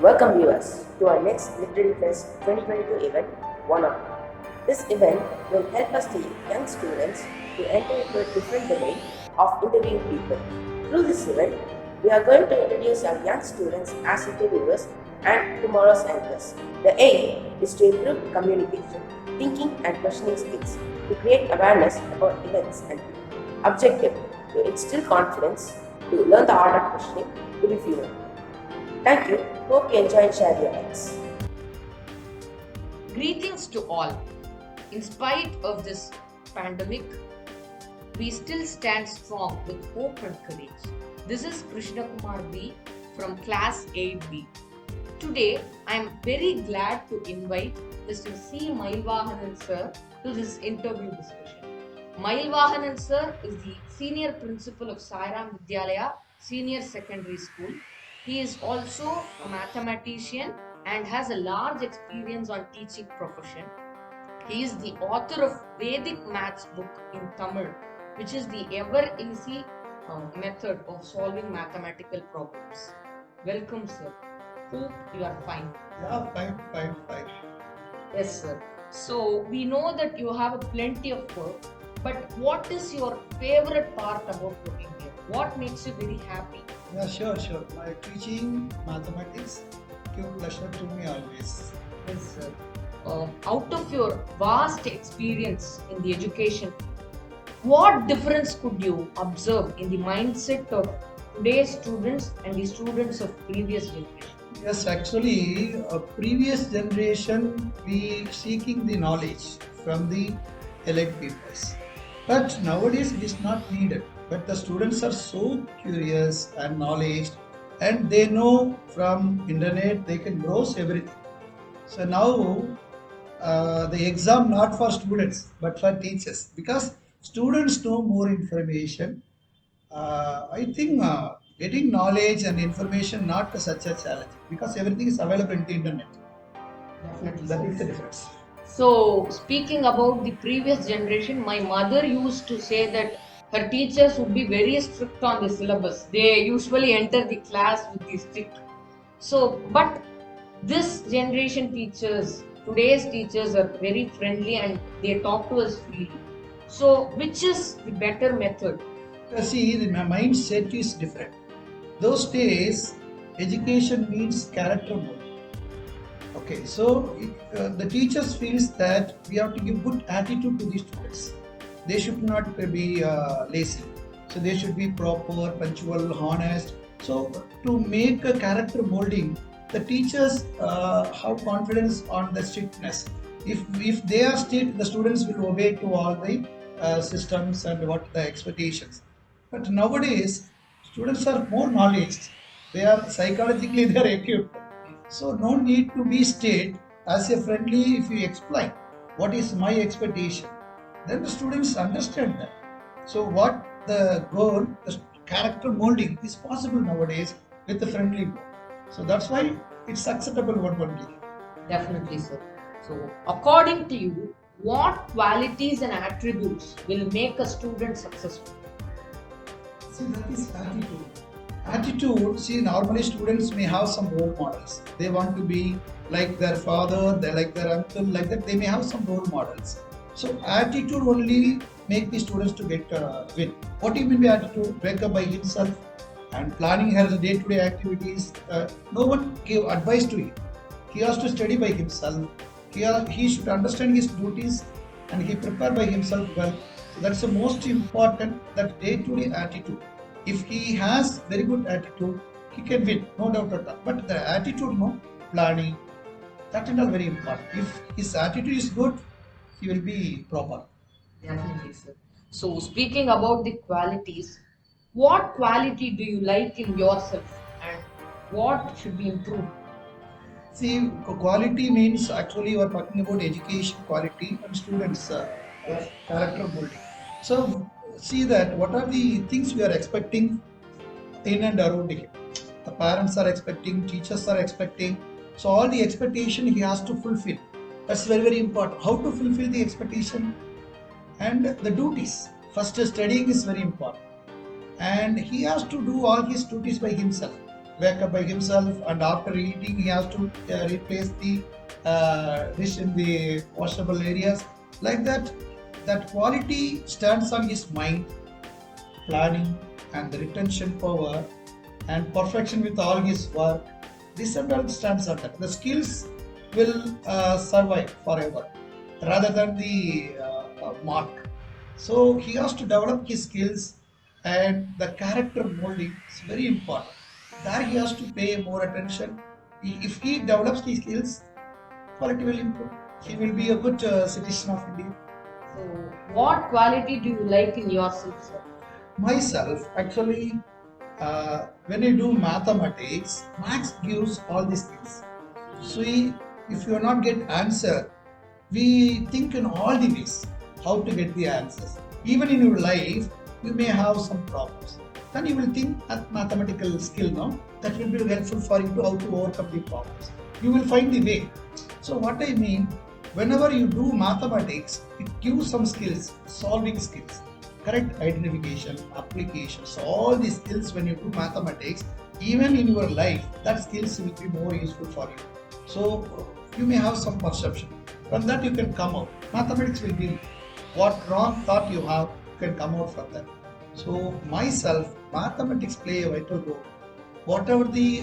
Welcome viewers to our next Literary Fest 2022 event, One Up. This event will help us the young students to enter into a different domain of interviewing people. Through this event, we are going to introduce our young students as interviewers and tomorrow's anchors. The aim is to improve communication, thinking and questioning skills, to create awareness about events and people. Objective: to instill confidence, to learn the art of questioning, to be fluent. Thank you. Hope you enjoy and share your likes. Greetings to all. In spite of this pandemic, we still stand strong with hope and courage. This is Krishna Kumar B from Class 8B. Today, I am very glad to invite Mr. C. Mailvahanan sir to this interview discussion. Mailvahanan sir is the Senior Principal of Sairam Vidyalaya Senior Secondary School. He is also a mathematician and has a large experience on teaching profession. He is the author of Vedic Maths book in Tamil, which is the ever easy method of solving mathematical problems. Welcome, sir. Hope you are fine. Yeah, fine. Yes, sir. So we know that you have plenty of work, but what is your favorite part about working here? What makes you very happy? Yeah, sure. My teaching mathematics give pleasure to me always. Yes, sir. Out of your vast experience in the education, what difference could you observe in the mindset of today's students and the students of previous generation? Yes, actually, previous generation we seeking the knowledge from the elite peoples, but nowadays it is not needed. But the students are so curious and knowledge, and they know from internet they can browse everything. So now the exam not for students but for teachers, because students know more information. I think getting knowledge and information not such a challenge, because everything is available in the internet. Definitely. That is the difference. So, speaking about the previous generation, my mother used to say that her teachers would be very strict on the syllabus. They usually enter the class with the stick. So, but this generation teachers, today's teachers are very friendly and they talk to us freely. So, which is the better method? See, the mindset is different. Those days, education means character building. Okay, so the teachers feels that we have to give good attitude to the students. They should not be lazy. So they should be proper, punctual, honest. So to make a character molding, the teachers have confidence on the strictness. If they are strict, the students will obey to all the systems and what the expectations. But nowadays, students are more knowledge. They are psychologically they are equipped. So no need to be strict. As a friendly, if you explain what is my expectation, then the students understand that. So what the goal, the character molding is possible nowadays with the friendly mode. So that's why it's acceptable one only. Definitely, sir. So, according to you, what qualities and attributes will make a student successful? See, that is attitude. Attitude, see, normally students may have some role models. They want to be like their father, they like their uncle, like that. They may have some role models. So, attitude only make the students to get win. What do you mean by attitude? Wake up by himself and planning her day-to-day activities. No one give advice to him. He has to study by himself. He should understand his duties and he prepare by himself well. So that's the most important, that day-to-day attitude. If he has very good attitude, he can win, no doubt at all. But the attitude, no, planning, that is all very important. If his attitude is good, he will be proper. Definitely, sir. So, speaking about the qualities, what quality do you like in yourself and what should be improved? See, quality means actually you are talking about education quality and students' character building. So, see that what are the things we are expecting in and around him. The parents are expecting, teachers are expecting. So, all the expectation he has to fulfill. That's very important. How to fulfill the expectation and the duties. First, studying is very important. And he has to do all his duties by himself. wake up by himself, and after eating he has to replace the dish in the washable areas. Like that, that quality stands on his mind, planning, and the retention power, and perfection with all his work. This stands on that. The skills will survive forever rather than the mark. So he has to develop his skills, and the character molding is very important. There he has to pay more attention. If he develops his skills, quality will improve. He will be a good citizen of India. So, what quality do you like in yourself, sir? Myself, actually, when I do mathematics, maths gives all these things. So if you are not get answer, we think in all the ways how to get the answers. Even in your life, you may have some problems. Then you will think at mathematical skill now that will be helpful for you to how to overcome the problems. You will find the way. So what I mean, whenever you do mathematics, it gives some skills, solving skills, correct identification, application. So all these skills when you do mathematics, even in your life, that skills will be more useful for you. So you may have some perception. From that you can come out. Mathematics will be what wrong thought you have, you can come out from that. So myself, mathematics play a vital role. Whatever the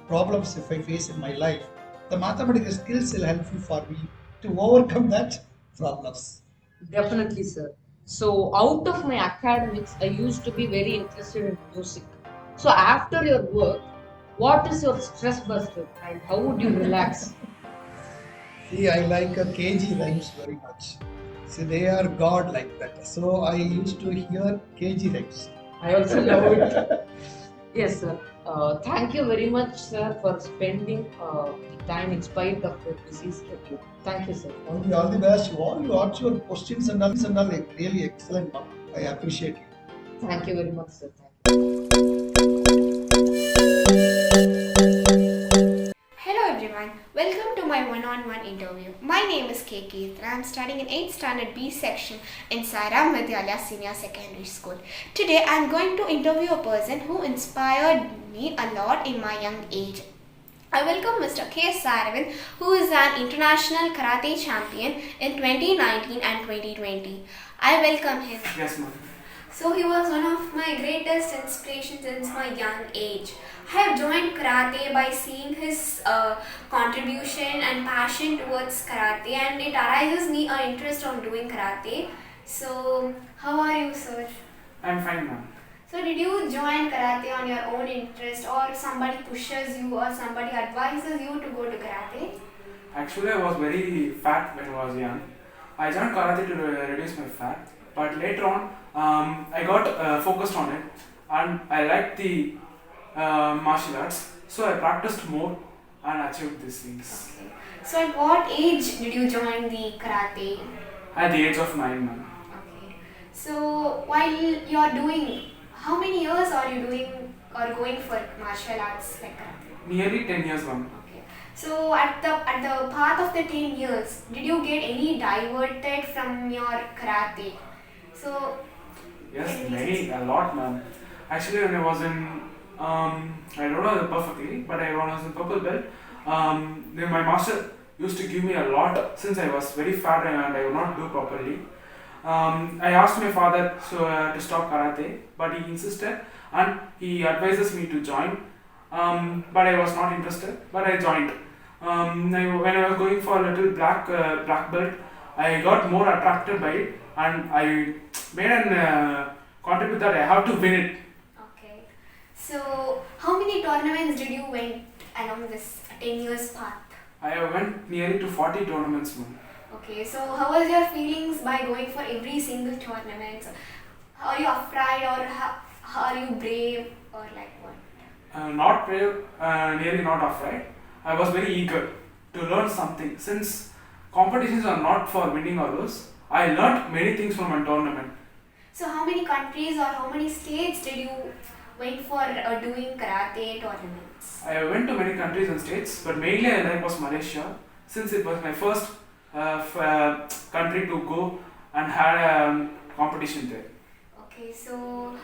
problems if I face in my life, the mathematical skills will helpful for me to overcome that problems. Definitely, sir. So, out of my academics, I used to be very interested in music. So, after your work, what is your stress buster and how would you relax? See, I like KG rhymes very much. See, they are God like that. So I used to hear KG rhymes. I also love it. Yes, sir. Thank you very much, sir, for spending the time in spite of your busy schedule. Thank you, sir. All the best. All you ask your questions and all like really excellent. I appreciate it. Thank you very much, sir. Thank you. Hello everyone, welcome to my one-on-one interview. My name is K. Keith and I am studying in 8th standard B section in Sairam Vidyalaya Senior Secondary School. Today I am going to interview a person who inspired me a lot in my young age. I welcome Mr. K. Saravan, who is an international karate champion in 2019 and 2020. I welcome him. Yes, ma'am. So he was one of my greatest inspirations since my young age. I have joined karate by seeing his contribution and passion towards karate, and it arises me an interest on doing karate. So how are you, sir? I'm fine, ma'am. So did you join karate on your own interest, or somebody pushes you, or somebody advises you to go to karate? Actually, I was very fat when I was young. I joined karate to reduce my fat, but later on, I got focused on it, and I liked the martial arts, so I practiced more and achieved these things. Okay. So at what age did you join the karate? At the age of 9, ma'am. Okay. So while you are doing, how many years are you doing or going for martial arts like karate? Nearly 10 years, ma'am. Okay. So at the path of the 10 years, did you get any diverted from your karate? So Yes, a lot, ma'am. Actually, when I was in, I don't know perfectly, but when I was in purple belt, then my master used to give me a lot since I was very fat and I would not do properly. I asked my father to stop karate, but he insisted and he advises me to join. But I was not interested, but I joined. When I was going for a little black belt, I got more attracted by it and I made an contribute that I have to win it. okay. So how many tournaments did you win along this 10 years path? I went nearly to 40 tournaments, ma'am. Okay, so how was your feelings by going for every single tournament? Are you afraid, or are you brave, or like what? Not brave, nearly not afraid. I was very eager to learn something. Since competitions are not for winning or lose, I learned many things from a tournament. So how many countries or how many states did you went for doing karate tournaments? I went to many countries and states, but mainly I like was Malaysia, since it was my first country to go and had a competition there. Okay, so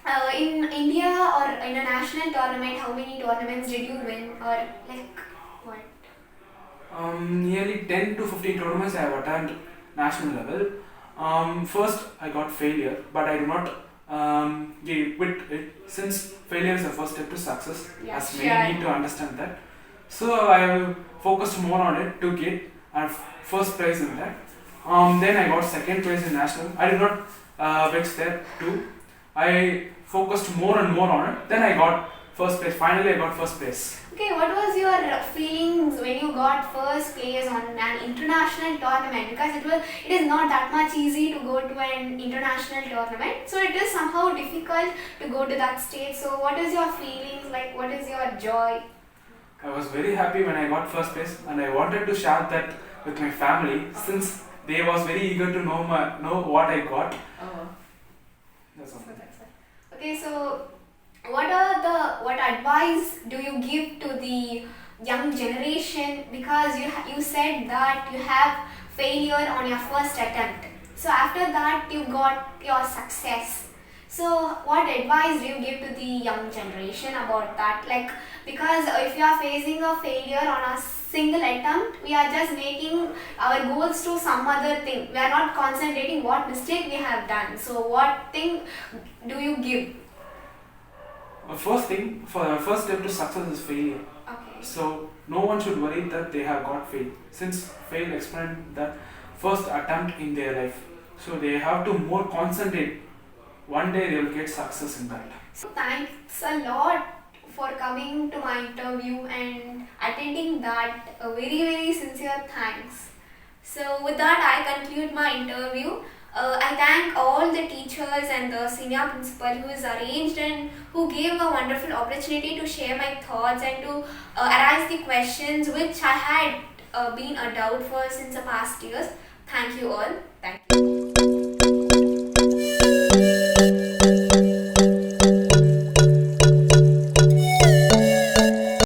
In India or in a national tournament, how many tournaments did you win, or like what? Nearly 10 to 15 tournaments I have attended national level. First, I got failure, but I do not quit it since failure is the first step to success. Yeah, as sure. we need to understand that. So I have focused more on it to get first prize in that. Then I got second prize in national. I did not vex there too. I focused more and more on it. Then I got first place. Finally, I got first place. Okay, what was your feelings when you got first place on an international tournament? Because it is not that much easy to go to an international tournament, so it is somehow difficult to go to that stage. So what is your feelings like? What is your joy? I was very happy when I got first place, and I wanted to share that with my family since they was very eager to know what I got. Oh. That's all. Okay, so what advice do you give to the young generation, because you said that you have failure on your first attempt, so after that you got your success, so what advice do you give to the young generation about that? Like, because if you are facing a failure on a single attempt, we are just making our goals to some other thing, we are not concentrating what mistake we have done. So what thing do you give? First thing, for the first step to success is failure. Okay. So no one should worry that they have got fail, since fail explained that first attempt in their life. So they have to more concentrate. One day they will get success in that. So thanks a lot for coming to my interview and attending that. A very very sincere thanks. So with that I conclude my interview. I thank all the teachers and the senior principal who is arranged and who gave a wonderful opportunity to share my thoughts and to arise the questions which I had been a doubt for since the past years. Thank you all.